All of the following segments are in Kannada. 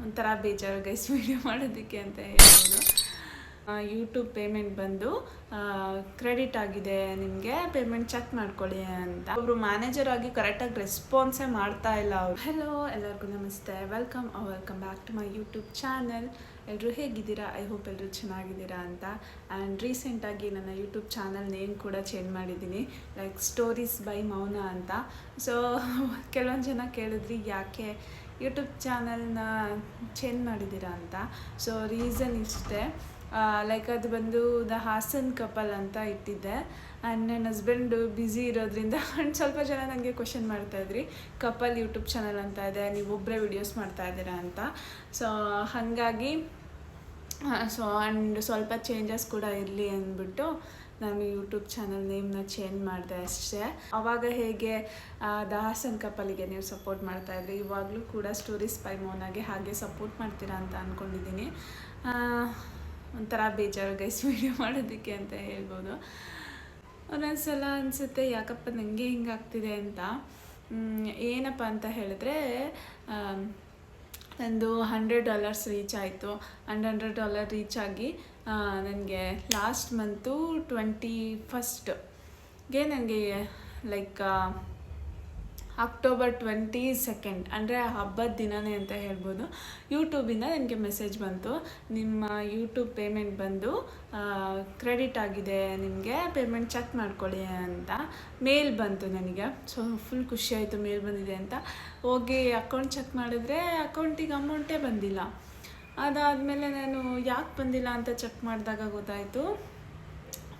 ಒಂಥರ ಬೇಜಾರು ಗೈಸ್ ವಿಡಿಯೋ ಮಾಡೋದಕ್ಕೆ ಅಂತ ಹೇಳ್ಬೋದು. ಯೂಟ್ಯೂಬ್ ಪೇಮೆಂಟ್ ಬಂದು ಕ್ರೆಡಿಟ್ ಆಗಿದೆ, ನಿಮಗೆ ಪೇಮೆಂಟ್ ಚೆಕ್ ಮಾಡ್ಕೊಳ್ಳಿ ಅಂತ ಒಬ್ಬರು ಮ್ಯಾನೇಜರ್ ಆಗಿ ಕರೆಕ್ಟಾಗಿ ರೆಸ್ಪಾನ್ಸೇ ಮಾಡ್ತಾ ಇಲ್ಲ ಅವರು. ಹಲೋ ಎಲ್ಲರಿಗೂ ನಮಸ್ತೆ, welcome back to my YouTube channel. ಎಲ್ಲರೂ ಹೇಗಿದ್ದೀರಾ? ಐ ಹೋಪ್ ಎಲ್ಲರೂ ಚೆನ್ನಾಗಿದ್ದೀರಾ ಅಂತ. ಆ್ಯಂಡ್ ರೀಸೆಂಟಾಗಿ ನನ್ನ ಯೂಟ್ಯೂಬ್ ಚಾನಲ್ ನೇಮ್ ಕೂಡ ಚೇಂಜ್ ಮಾಡಿದ್ದೀನಿ, ಲೈಕ್ ಸ್ಟೋರೀಸ್ ಬೈ ಮೌನ ಅಂತ. ಸೊ ಕೆಲವೊಂದು ಜನ ಕೇಳಿದ್ರಿ ಯಾಕೆ ಯೂಟ್ಯೂಬ್ ಚಾನಲ್ನ ಚೇಂಜ್ ಮಾಡಿದ್ದೀರಾ ಅಂತ. ಸೊ ರೀಸನ್ ಇಷ್ಟೇ, ಲೈಕ್ ಅದು ಬಂದು ದ ಹಾಸನ್ ಕಪಲ್ ಅಂತ ಇಟ್ಟಿದ್ದೆ. ಆ್ಯಂಡ್ ನನ್ನ ಹಸ್ಬೆಂಡು ಬ್ಯುಸಿ ಇರೋದ್ರಿಂದ ಆ್ಯಂಡ್ ಸ್ವಲ್ಪ ಜನ ನನಗೆ ಕ್ವಶನ್ ಮಾಡ್ತಾಯಿದ್ರಿ, ಕಪಲ್ ಯೂಟ್ಯೂಬ್ ಚಾನಲ್ ಅಂತ ಇದೆ, ನೀವು ಒಬ್ಬರೇ ವಿಡಿಯೋಸ್ ಮಾಡ್ತಾಯಿದ್ದೀರಾ ಅಂತ. ಸೊ ಹಾಗಾಗಿ ಆ್ಯಂಡ್ ಸ್ವಲ್ಪ ಚೇಂಜಸ್ ಕೂಡ ಇರಲಿ ಅಂದ್ಬಿಟ್ಟು ನಾನು ಯೂಟ್ಯೂಬ್ ಚಾನಲ್ ನೇಮ್ನ ಚೇಂಜ್ ಮಾಡಿದೆ ಅಷ್ಟೇ. ಆವಾಗ ಹೇಗೆ ದ ಹಾಸನ್ ಕಪಲಿಗೆ ನೀವು ಸಪೋರ್ಟ್ ಮಾಡ್ತಾಯಿದ್ರಿ, ಇವಾಗಲೂ ಕೂಡ ಸ್ಟೋರೀಸ್ ಬೈ ಮೌನಾಗೆ ಹಾಗೆ ಸಪೋರ್ಟ್ ಮಾಡ್ತೀರಾ ಅಂತ ಅಂದ್ಕೊಂಡಿದ್ದೀನಿ. ಒಂಥರ ಬೇಜಾರು ಗೈಸ್ ವಿಡಿಯೋ ಮಾಡೋದಕ್ಕೆ ಅಂತ ಹೇಳ್ಬೋದು. ಒಂದೊಂದು ಸಲ ಅನಿಸುತ್ತೆ ಯಾಕಪ್ಪ ನನಗೆ ಹಿಂಗಾಗ್ತಿದೆ ಅಂತ. ಏನಪ್ಪ ಅಂತ ಹೇಳಿದ್ರೆ, ನಂದು $100 ರೀಚ್ ಆಯಿತು. ಆ್ಯಂಡ್ $100 ರೀಚ್ ಆಗಿ ನನಗೆ ಲಾಸ್ಟ್ ಮಂತು 21ಗೆ ನನಗೆ ಲೈಕ್ ಅಕ್ಟೋಬರ್ 22 ಅಂದರೆ ಹಬ್ಬದ ದಿನವೇ ಅಂತ ಹೇಳ್ಬೋದು, ಯೂಟ್ಯೂಬಿಂದ ನನಗೆ ಮೆಸೇಜ್ ಬಂತು, ನಿಮ್ಮ ಯೂಟ್ಯೂಬ್ ಪೇಮೆಂಟ್ ಬಂದು ಕ್ರೆಡಿಟ್ ಆಗಿದೆ, ನಿಮಗೆ ಪೇಮೆಂಟ್ ಚೆಕ್ ಮಾಡ್ಕೊಳ್ಳಿ ಅಂತ ಮೇಲ್ ಬಂತು ನನಗೆ. ಸೊ ಫುಲ್ ಖುಷಿಯಾಯಿತು ಮೇಲ್ ಬಂದಿದೆ ಅಂತ. ಹೋಗಿ ಅಕೌಂಟ್ ಚೆಕ್ ಮಾಡಿದ್ರೆ ಅಕೌಂಟಿಗೆ ಅಮೌಂಟೇ ಬಂದಿಲ್ಲ. ಅದಾದಮೇಲೆ ನಾನು ಯಾಕೆ ಬಂದಿಲ್ಲ ಅಂತ ಚೆಕ್ ಮಾಡಿದಾಗ ಗೊತ್ತಾಯಿತು,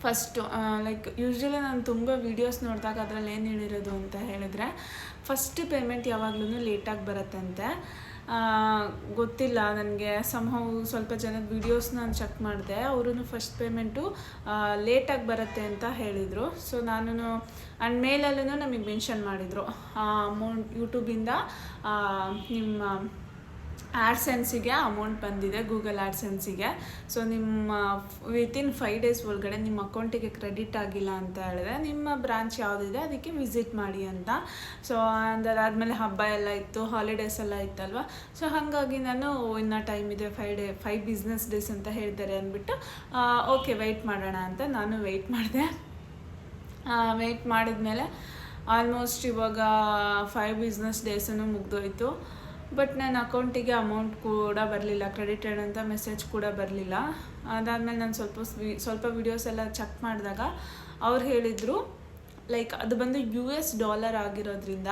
ಫಸ್ಟು ಲೈಕ್ ಯೂಶ್ವಲಿ ನಾನು ತುಂಬ ವೀಡಿಯೋಸ್ ನೋಡಿದಾಗ ಅದರಲ್ಲಿ ಏನು ಹೇಳಿರೋದು ಅಂತ ಹೇಳಿದ್ರೆ, ಫಸ್ಟ್ ಪೇಮೆಂಟ್ ಯಾವಾಗ್ಲೂ ಲೇಟಾಗಿ ಬರುತ್ತಂತೆ. ಗೊತ್ತಿಲ್ಲ ನನಗೆ, ಸ್ವಲ್ಪ ಜನದ ವೀಡಿಯೋಸ್ ನಾನು ಚೆಕ್ ಮಾಡಿದೆ, ಅವರು ಫಸ್ಟ್ ಪೇಮೆಂಟು ಲೇಟಾಗಿ ಬರುತ್ತೆ ಅಂತ ಹೇಳಿದರು. ಸೊ ನಾನು ಆ್ಯಂಡ್ ಮೇಲಲ್ಲೂ ನಮಗೆ ಮೆನ್ಷನ್ ಮಾಡಿದರು, ಅಮೌಂಟ್ ಯೂಟ್ಯೂಬಿಂದ ನಿಮ್ಮ ಆ್ಯಡ್ಸೆನ್ಸಿಗೆ ಅಮೌಂಟ್ ಬಂದಿದೆ, ಗೂಗಲ್ ಆ್ಯಡ್ಸೆನ್ಸಿಗೆ. ಸೊ ನಿಮ್ಮ ವಿತಿನ್ 5 days ಒಳಗಡೆ ನಿಮ್ಮ ಅಕೌಂಟಿಗೆ ಕ್ರೆಡಿಟ್ ಆಗಿಲ್ಲ ಅಂತ ಹೇಳಿದ್ರೆ ನಿಮ್ಮ ಬ್ರಾಂಚ್ ಯಾವುದಿದೆ ಅದಕ್ಕೆ ವಿಸಿಟ್ ಮಾಡಿ ಅಂತ. ಸೊ ಅದಾದಮೇಲೆ ಹಬ್ಬ ಎಲ್ಲ ಇತ್ತು, ಹಾಲಿಡೇಸ್ ಎಲ್ಲ ಇತ್ತಲ್ವ. ಸೊ ಹಾಗಾಗಿ ನಾನು ಇನ್ನೂ ಟೈಮ್ ಇದೆ, 5 business days ಅಂತ ಹೇಳ್ತಾರೆ ಅಂದ್ಬಿಟ್ಟು ಓಕೆ ವೆಯ್ಟ್ ಮಾಡೋಣ ಅಂತ ನಾನು ವೆಯ್ಟ್ ಮಾಡಿದೆ. ವೆಯ್ಟ್ ಮಾಡಿದ್ಮೇಲೆ ಆಲ್ಮೋಸ್ಟ್ ಇವಾಗ 5 business days ಮುಗಿದೋಯ್ತು. ಬಟ್ ನನ್ನ ಅಕೌಂಟಿಗೆ ಅಮೌಂಟ್ ಕೂಡ ಬರಲಿಲ್ಲ, ಕ್ರೆಡಿಟೆಡ್ ಅಂತ ಮೆಸೇಜ್ ಕೂಡ ಬರಲಿಲ್ಲ. ಅದಾದಮೇಲೆ ನಾನು ಸ್ವಲ್ಪ ವೀಡಿಯೋಸ್ ಎಲ್ಲ ಚೆಕ್ ಮಾಡಿದಾಗ ಅವ್ರು ಹೇಳಿದರು, ಲೈಕ್ ಅದು ಬಂದು US $, ಆಗಿರೋದ್ರಿಂದ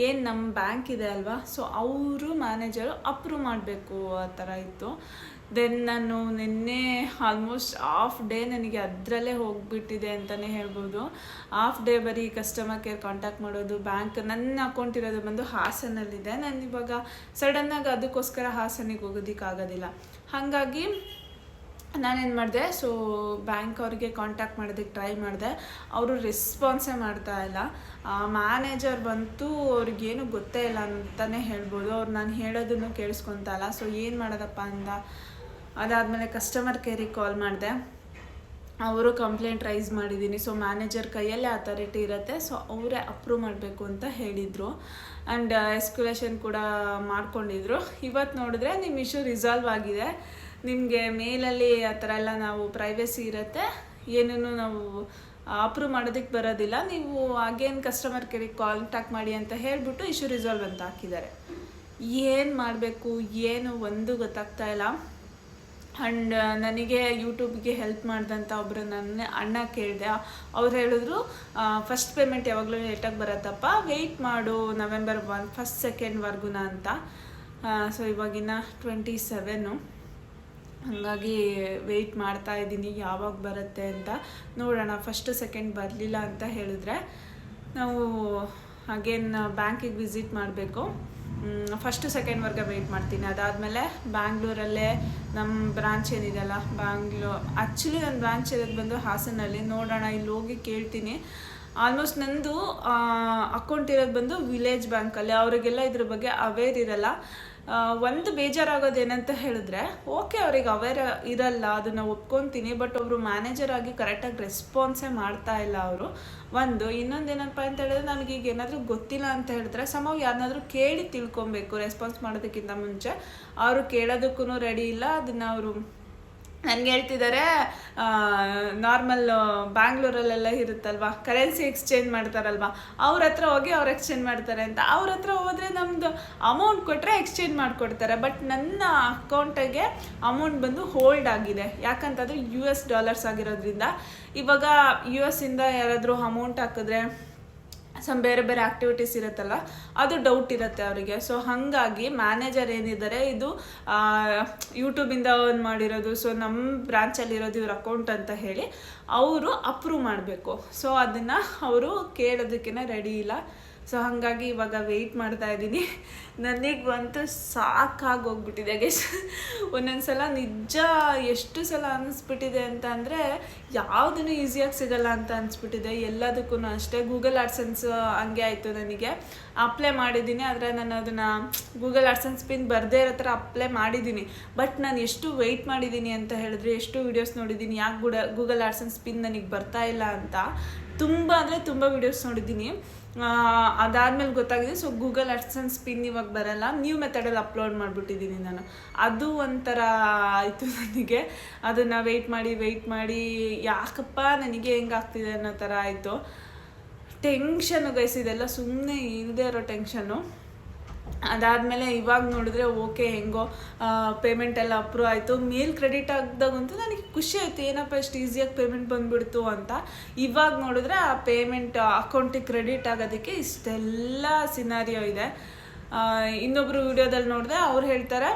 ಏನು ನಮ್ಮ ಬ್ಯಾಂಕ್ ಇದೆ ಅಲ್ವಾ, ಸೊ ಅವರು ಮ್ಯಾನೇಜರು ಅಪ್ರೂವ್ ಮಾಡಬೇಕು ಆ ಥರ ಇತ್ತು. ದೆನ್ ನಾನು ನಿನ್ನೆ ಆಲ್ಮೋಸ್ಟ್ ಹಾಫ್ ಡೇ ನನಗೆ ಅದರಲ್ಲೇ ಹೋಗಿಬಿಟ್ಟಿದೆ ಅಂತಲೇ ಹೇಳ್ಬೋದು. ಹಾಫ್ ಡೇ ಬರೀ ಕಸ್ಟಮರ್ ಕೇರ್ ಕಾಂಟ್ಯಾಕ್ಟ್ ಮಾಡೋದು. ಬ್ಯಾಂಕ್ ನನ್ನ ಅಕೌಂಟ್ ಇರೋದು ಬಂದು ಹಾಸನಲ್ಲಿದೆ, ನಾನು ಇವಾಗ ಸಡನ್ನಾಗಿ ಅದಕ್ಕೋಸ್ಕರ ಹಾಸನಿಗೆ ಹೋಗೋದಕ್ಕಾಗೋದಿಲ್ಲ. ಹಾಗಾಗಿ ನಾನೇನು ಮಾಡಿದೆ, ಸೊ ಬ್ಯಾಂಕ್ ಅವ್ರಿಗೆ ಕಾಂಟ್ಯಾಕ್ಟ್ ಮಾಡೋದಕ್ಕೆ ಟ್ರೈ ಮಾಡಿದೆ, ಅವರು ರೆಸ್ಪಾನ್ಸೇ ಮಾಡ್ತಾ ಇಲ್ಲ. ಮ್ಯಾನೇಜರ್ ಬಂತು, ಅವ್ರಿಗೇನು ಗೊತ್ತೇ ಇಲ್ಲ ಅಂತಲೇ ಹೇಳ್ಬೋದು, ಅವ್ರು ನಾನು ಹೇಳೋದನ್ನು ಕೇಳಿಸ್ಕೊತಾ ಇಲ್ಲ. ಸೊ ಏನು ಮಾಡೋದಪ್ಪ ಅಂದ, ಅದಾದಮೇಲೆ ಕಸ್ಟಮರ್ ಕೇರಿಗೆ ಕಾಲ್ ಮಾಡಿದೆ, ಅವರು ಕಂಪ್ಲೇಂಟ್ ರೈಸ್ ಮಾಡಿದ್ದೀನಿ. ಸೊ ಮ್ಯಾನೇಜರ್ ಕೈಯಲ್ಲೇ ಅಥಾರಿಟಿ ಇರುತ್ತೆ, ಸೊ ಅವರೇ ಅಪ್ರೂವ್ ಮಾಡಬೇಕು ಅಂತ ಹೇಳಿದರು. ಆ್ಯಂಡ್ ಎಸ್ಕ್ಯುಲೇಷನ್ ಕೂಡ ಮಾಡ್ಕೊಂಡಿದ್ರು. ಇವತ್ತು ನೋಡಿದ್ರೆ ನಿಮ್ಮ ಇಶ್ಯೂ ರಿಸಾಲ್ವ್ ಆಗಿದೆ, ನಿಮಗೆ ಮೇಲಲ್ಲಿ ಆ ಥರ ಎಲ್ಲ ನಾವು ಪ್ರೈವೇಸಿ ಇರುತ್ತೆ, ಏನೂ ನಾವು ಅಪ್ರೂವ್ ಮಾಡೋದಕ್ಕೆ ಬರೋದಿಲ್ಲ, ನೀವು ಅಗೇನ್ ಕಸ್ಟಮರ್ ಕೇರಿಗೆ ಕಾಂಟ್ಯಾಕ್ಟ್ ಮಾಡಿ ಅಂತ ಹೇಳಿಬಿಟ್ಟು ಇಶ್ಯೂ ರಿಸಾಲ್ವ್ ಅಂತ ಹಾಕಿದ್ದಾರೆ. ಏನು ಮಾಡಬೇಕು ಏನು ಒಂದು ಗೊತ್ತಾಗ್ತಾ ಇಲ್ಲ. ಆ್ಯಂಡ್ ನನಗೆ ಯೂಟ್ಯೂಬ್ಗೆ ಹೆಲ್ಪ್ ಮಾಡಿದಂಥ ಒಬ್ಬರು ನನ್ನ ಅಣ್ಣ ಕೇಳಿದೆ, ಅವ್ರು ಹೇಳಿದ್ರು ಫಸ್ಟ್ ಪೇಮೆಂಟ್ ಯಾವಾಗಲೂ ಲೇಟಾಗಿ ಬರುತ್ತಪ್ಪ, ವೆಯ್ಟ್ ಮಾಡು November 1, 1st, 2nd ಅಂತ. ಸೊ ಇವಾಗಿನ 27, ಹಾಗಾಗಿ ವೆಯ್ಟ್ ಮಾಡ್ತಾ ಇದ್ದೀನಿ ಯಾವಾಗ ಬರುತ್ತೆ ಅಂತ ನೋಡೋಣ. 1st, 2nd ಬರಲಿಲ್ಲ ಅಂತ ಹೇಳಿದ್ರೆ ನಾವು ಅಗೇನ್ ಬ್ಯಾಂಕಿಗೆ ವಿಸಿಟ್ ಮಾಡಬೇಕು. 1st, 2nd ವೆಯ್ಟ್ ಮಾಡ್ತೀನಿ. ಅದಾದಮೇಲೆ ಬ್ಯಾಂಗ್ಳೂರಲ್ಲೇ ನಮ್ಮ ಬ್ರಾಂಚ್ ಏನಿದೆಯಲ್ಲ, ಆ್ಯಕ್ಚುಲಿ ನನ್ನ ಬ್ರಾಂಚ್ ಇರೋದು ಬಂದು ಹಾಸನಲ್ಲಿ. ನೋಡೋಣ, ಇಲ್ಲಿ ಹೋಗಿ ಕೇಳ್ತೀನಿ. ಆಲ್ಮೋಸ್ಟ್ ನಂದು ಅಕೌಂಟ್ ಇರೋದು ಬಂದು ವಿಲೇಜ್ ಬ್ಯಾಂಕಲ್ಲಿ, ಅವರಿಗೆಲ್ಲ ಇದ್ರ ಬಗ್ಗೆ ಅವೇರ್ ಇರಲ್ಲ. ಒಂದು ಬೇಜಾರಾಗೋದು ಏನಂತ ಹೇಳಿದ್ರೆ, ಓಕೆ ಅವ್ರಿಗೆ ಅವೇರ್ ಇರಲ್ಲ, ಅದನ್ನು ಒಪ್ಕೊತೀನಿ, ಬಟ್ ಅವರು ಮ್ಯಾನೇಜರ್ ಆಗಿ ಕರೆಕ್ಟಾಗಿ ರೆಸ್ಪಾನ್ಸೇ ಮಾಡ್ತಾ ಇಲ್ಲ ಅವರು. ಇನ್ನೊಂದೇನಪ್ಪ ಅಂತ ಹೇಳಿದ್ರೆ, ನನಗೀಗ ಏನಾದರೂ ಗೊತ್ತಿಲ್ಲ ಅಂತ ಹೇಳಿದ್ರೆ ಯಾರನ್ನಾದ್ರೂ ಕೇಳಿ ತಿಳ್ಕೊಬೇಕು ರೆಸ್ಪಾನ್ಸ್ ಮಾಡೋದಕ್ಕಿಂತ ಮುಂಚೆ. ಅವರು ಕೇಳೋದಕ್ಕೂ ರೆಡಿ ಇಲ್ಲ. ಅದನ್ನು ಅವರು ನನಗೆ ಹೇಳ್ತಿದ್ದಾರೆ, ನಾರ್ಮಲ್ ಬ್ಯಾಂಗ್ಳೂರಲ್ಲೆಲ್ಲ ಇರುತ್ತಲ್ವ, ಕರೆನ್ಸಿ ಎಕ್ಸ್ಚೇಂಜ್ ಮಾಡ್ತಾರಲ್ವ, ಅವ್ರ ಹತ್ರ ಹೋಗಿ ಅವ್ರು ಎಕ್ಸ್ಚೇಂಜ್ ಮಾಡ್ತಾರೆ ಅಂತ. ಅವ್ರ ಹತ್ರ ಹೋದರೆ ನಮ್ಮದು ಅಮೌಂಟ್ ಕೊಟ್ಟರೆ ಎಕ್ಸ್ಚೇಂಜ್ ಮಾಡಿಕೊಡ್ತಾರೆ. ಬಟ್ ನನ್ನ ಅಕೌಂಟಿಗೆ ಅಮೌಂಟ್ ಬಂದು ಹೋಲ್ಡ್ ಆಗಿದೆ. ಯಾಕಂತಂದರೆ $US ಆಗಿರೋದ್ರಿಂದ. ಇವಾಗ US ಇಂದ ಯಾರಾದರೂ ಅಮೌಂಟ್ ಹಾಕಿದ್ರೆ ಬೇರೆ ಬೇರೆ ಆ್ಯಕ್ಟಿವಿಟೀಸ್ ಇರುತ್ತಲ್ಲ, ಅದು ಡೌಟ್ ಇರುತ್ತೆ ಅವರಿಗೆ. ಸೊ ಹಾಗಾಗಿ ಮ್ಯಾನೇಜರ್ ಏನಿದ್ದಾರೆ, ಇದು ಯೂಟ್ಯೂಬಿಂದ ಅರ್ನ್ ಮಾಡಿರೋದು, ಸೊ ನಮ್ಮ ಬ್ರಾಂಚಲ್ಲಿರೋದು ಇವ್ರ ಅಕೌಂಟ್ ಅಂತ ಹೇಳಿ ಅವರು ಅಪ್ರೂವ್ ಮಾಡಬೇಕು. ಸೊ ಅದನ್ನು ಅವರು ಕೇಳೋದಕ್ಕೇ ರೆಡಿ ಇಲ್ಲ. ಸೊ ಹಾಗಾಗಿ ಇವಾಗ ವೆಯ್ಟ್ ಮಾಡ್ತಾ ಇದ್ದೀನಿ. ನನಗಂತೂ ಸಾಕಾಗೋಗ್ಬಿಟ್ಟಿದೆ ಗೈಸ್. ಒಂದೊಂದ್ಸಲ ನಿಜ ಎಷ್ಟು ಸಲ ಅನ್ನಿಸ್ಬಿಟ್ಟಿದೆ ಅಂತ ಅಂದರೆ, ಯಾವುದೂ ಈಸಿಯಾಗಿ ಸಿಗಲ್ಲ ಅಂತ ಅನಿಸ್ಬಿಟ್ಟಿದೆ. ಎಲ್ಲದಕ್ಕೂ ಅಷ್ಟೇ. ಗೂಗಲ್ ಆಡ್ಸೆನ್ಸ್ ಹಂಗೆ ಆಯಿತು, ನನಗೆ ಅಪ್ಲೈ ಮಾಡಿದ್ದೀನಿ. ಆದರೆ ನಾನು ಅದನ್ನು ಗೂಗಲ್ ಆಡ್ಸೆನ್ಸ್ ಪಿನ್ ಬರದೇ ಇರೋ ಥರ ಅಪ್ಲೈ ಮಾಡಿದ್ದೀನಿ. ಬಟ್ ನಾನು ಎಷ್ಟು ವೆಯ್ಟ್ ಮಾಡಿದ್ದೀನಿ ಅಂತ ಹೇಳಿದ್ರೆ, ಎಷ್ಟು ವೀಡಿಯೋಸ್ ನೋಡಿದ್ದೀನಿ ಯಾಕೆ ಗೂಗಲ್ ಆಡ್ಸೆನ್ಸ್ ಪಿನ್ ನನಗೆ ಬರ್ತಾ ಇಲ್ಲ ಅಂತ. ತುಂಬ ಅಂದರೆ ತುಂಬ ವೀಡಿಯೋಸ್ ನೋಡಿದ್ದೀನಿ. ಅದಾದಮೇಲೆ ಗೊತ್ತಾಗಿದೆ, ಸೊ ಗೂಗಲ್ ಆಡ್ಸೆನ್ಸ್ ಪಿನ್ ಇವಾಗ ಬರಲ್ಲ, ನ್ಯೂ ಮೆಥಡಲ್ಲಿ ಅಪ್ಲೋಡ್ ಮಾಡಿಬಿಟ್ಟಿದ್ದೀನಿ ನಾನು. ಅದು ಒಂಥರ ಆಯಿತು ನನಗೆ. ಅದನ್ನು ವೆಯ್ಟ್ ಮಾಡಿ ಯಾಕಪ್ಪ ನನಗೆ ಹೆಂಗಾಗ್ತಿದೆ ಅನ್ನೋ ಥರ ಆಯಿತು. ಟೆನ್ಷನ್ನು ಗೈಸ್, ಇದೆಲ್ಲ ಸುಮ್ಮನೆ ಇಲ್ಲದೆ ಇರೋ ಟೆನ್ಷನ್ನು. ಅದಾದಮೇಲೆ ಇವಾಗ ನೋಡಿದ್ರೆ ಓಕೆ, ಹೆಂಗೋ ಪೇಮೆಂಟ್ ಎಲ್ಲ ಅಪ್ರೂವ್ ಆಯಿತು. ಮೇಲ್ ಕ್ರೆಡಿಟ್ ಆಗಿದಾಗಂತೂ ನನಗೆ ಖುಷಿ ಆಯಿತು, ಏನಪ್ಪ ಇಷ್ಟು ಈಸಿಯಾಗಿ ಪೇಮೆಂಟ್ ಬಂದುಬಿಡ್ತು ಅಂತ. ಇವಾಗ ನೋಡಿದ್ರೆ ಆ ಪೇಮೆಂಟ್ ಅಕೌಂಟಿಗೆ ಕ್ರೆಡಿಟ್ ಆಗೋದಕ್ಕೆ ಇಷ್ಟೆಲ್ಲ ಸಿನಾರಿಯೋ ಇದೆ. ಇನ್ನೊಬ್ಬರು ವಿಡಿಯೋದಲ್ಲಿ ನೋಡಿದೆ, ಅವ್ರು ಹೇಳ್ತಾರೆ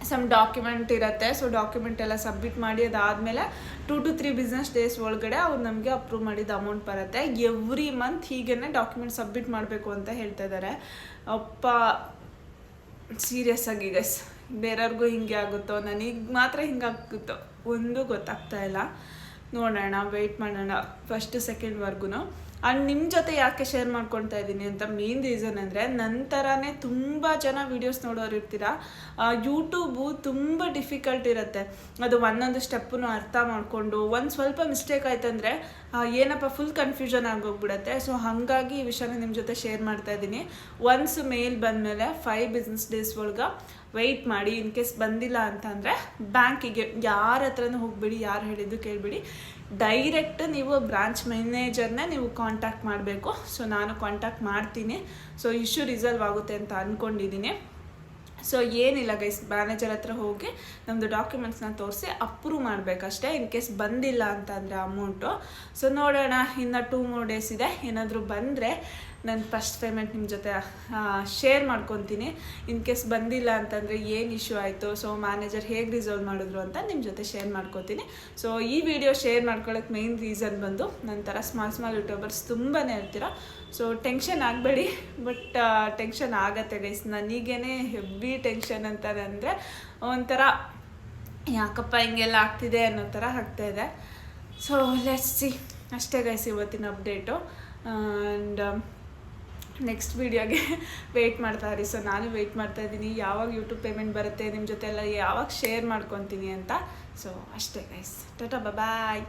ಸಮ್ ಡಾಕ್ಯುಮೆಂಟ್ ಇರುತ್ತೆ. ಸೊ ಡಾಕ್ಯುಮೆಂಟ್ ಎಲ್ಲ ಸಬ್ಮಿಟ್ ಮಾಡಿ ಅದಾದಮೇಲೆ 2 to 3 ಬಿಸ್ನೆಸ್ ಡೇಸ್ ಒಳಗಡೆ ಅವ್ರು ನಮಗೆ ಅಪ್ರೂವ್ ಮಾಡಿದ ಅಮೌಂಟ್ ಬರುತ್ತೆ. ಎವ್ರಿ ಮಂತ್ ಹೀಗೇ ಡಾಕ್ಯುಮೆಂಟ್ ಸಬ್ಮಿಟ್ ಮಾಡಬೇಕು ಅಂತ ಹೇಳ್ತಾ ಇದ್ದಾರೆ. ಅಪ್ಪ ಸೀರಿಯಸ್ ಆಗಿ ಗೈಸ್, ಬೇರೆಯವ್ರಿಗೂ ಹಿಂಗೆ ಆಗುತ್ತೋ, ನನಗೆ ಮಾತ್ರ ಹಿಂಗಾಗುತ್ತೋ ಒಂದು ಗೊತ್ತಾಗ್ತಾ ಇಲ್ಲ. ನೋಡೋಣ, ವೆಯ್ಟ್ ಮಾಡೋಣ ಫಸ್ಟ್ ಸೆಕೆಂಡ್ವರೆಗೂ. ಆ್ಯಂಡ್ ನಿಮ್ಮ ಜೊತೆ ಯಾಕೆ ಶೇರ್ ಮಾಡ್ಕೊಳ್ತಾ ಇದ್ದೀನಿ ಅಂತ ಮೇನ್ ರೀಸನ್ ಅಂದರೆ, ನಂತರನೇ ತುಂಬ ಜನ ವೀಡಿಯೋಸ್ ನೋಡೋರು ಇರ್ತೀರ. ಯೂಟ್ಯೂಬು ತುಂಬ ಡಿಫಿಕಲ್ಟ್ ಇರುತ್ತೆ. ಅದು ಒಂದೊಂದು ಸ್ಟೆಪ್ಪನ್ನು ಅರ್ಥ ಮಾಡಿಕೊಂಡು ಸ್ವಲ್ಪ ಮಿಸ್ಟೇಕ್ ಆಯ್ತಂದರೆ ಏನಪ್ಪ ಫುಲ್ ಕನ್ಫ್ಯೂಷನ್ ಆಗೋಗ್ಬಿಡುತ್ತೆ. ಸೊ ಹಾಗಾಗಿ ಈ ವಿಷಯನ ನಿಮ್ಮ ಜೊತೆ ಶೇರ್ ಮಾಡ್ತಾ ಇದ್ದೀನಿ. ಒನ್ಸ್ ಮೇಲ್ ಬಂದಮೇಲೆ 5 ಬಿಸ್ನೆಸ್ ಡೇಸ್ ಒಳಗೆ ವೆಯ್ಟ್ ಮಾಡಿ. ಇನ್ ಕೇಸ್ ಬಂದಿಲ್ಲ ಅಂತಂದರೆ ಬ್ಯಾಂಕಿಗೆ ಯಾರ ಹತ್ರನೂ ಹೋಗ್ಬೇಡಿ, ಯಾರು ಹೇಳಿದ್ದು ಕೇಳಿಬಿಡಿ. ಡೈರೆಕ್ಟ್ ನೀವು ಬ್ರಾಂಚ್ ಮ್ಯಾನೇಜರ್ನೇ ನೀವು ಕಾಂಟ್ಯಾಕ್ಟ್ ಮಾಡಬೇಕು. ಸೊ ನಾನು ಕಾಂಟ್ಯಾಕ್ಟ್ ಮಾಡ್ತೀನಿ. ಸೊ ಇಶ್ಯೂ ರಿಸಲ್ವ್ ಆಗುತ್ತೆ ಅಂತ ಅಂದ್ಕೊಂಡಿದ್ದೀನಿ. ಸೊ ಏನಿಲ್ಲ ಗೈಸ್, ಮ್ಯಾನೇಜರ್ ಹತ್ರ ಹೋಗಿ ನಮ್ಮದು ಡಾಕ್ಯುಮೆಂಟ್ಸ್ನ ತೋರಿಸಿ ಅಪ್ರೂವ್ ಮಾಡಬೇಕಷ್ಟೇ. ಇನ್ ಕೇಸ್ ಬಂದಿಲ್ಲ ಅಂತಂದರೆ ಅಮೌಂಟು. ಸೊ ನೋಡೋಣ, ಇನ್ನು 2 more ಡೇಸ್ ಇದೆ. ಏನಾದರೂ ಬಂದರೆ ನಾನು ಫಸ್ಟ್ ಪೇಮೆಂಟ್ ನಿಮ್ಮ ಜೊತೆ ಶೇರ್ ಮಾಡ್ಕೊತೀನಿ. ಇನ್ ಕೇಸ್ ಬಂದಿಲ್ಲ ಅಂತಂದರೆ ಏನು ಇಶ್ಯೂ ಆಯಿತು, ಸೊ ಮ್ಯಾನೇಜರ್ ಹೇಗೆ ರಿಸಾಲ್ವ್ ಮಾಡಿದ್ರು ಅಂತ ನಿಮ್ಮ ಜೊತೆ ಶೇರ್ ಮಾಡ್ಕೊತೀನಿ. ಸೊ ಈ ವಿಡಿಯೋ ಶೇರ್ ಮಾಡ್ಕೊಳ್ಳೋಕ್ಕೆ ಮೇನ್ ರೀಸನ್ ಬಂದು, ನಂತರ ಸ್ಮಾಲ್ ಯೂಟ್ಯೂಬರ್ಸ್ ತುಂಬಾ ಇರ್ತೀರ. ಸೊ ಟೆನ್ಷನ್ ಆಗಬೇಡಿ, ಬಟ್ ಟೆನ್ಷನ್ ಆಗತ್ತೆ ಗೈಸ್. ನನಗೇನೆ ಹೆವಿ ಟೆನ್ಷನ್ ಅಂತಂದರೆ ಒಂಥರ ಯಾಕಪ್ಪ ಹಿಂಗೆಲ್ಲ ಆಗ್ತಿದೆ ಅನ್ನೋ ಥರ ಆಗ್ತಾಯಿದೆ. ಸೊ ಲೆಟ್ಸ್ ಸಿ, ಅಷ್ಟೇ ಗೈಸ್ ಇವತ್ತಿನ ಅಪ್ಡೇಟು. ಆ್ಯಂಡ್ ನೆಕ್ಸ್ಟ್ ವೀಡಿಯೋಗೆ ವೆಯ್ಟ್ ಮಾಡ್ತಾ ಇರಿ. ಸೊ ನಾನು ವೆಯ್ಟ್ ಮಾಡ್ತಾ ಇದ್ದೀನಿ, ಯಾವಾಗ ಯೂಟ್ಯೂಬ್ ಪೇಮೆಂಟ್ ಬರುತ್ತೆ, ನಿಮ್ಮ ಜೊತೆ ಎಲ್ಲ ಯಾವಾಗ ಶೇರ್ ಮಾಡ್ಕೊತೀನಿ ಅಂತ. ಸೊ ಅಷ್ಟೇ ಗೈಸ್, ಟಾಟಾ ಬಾಯ್.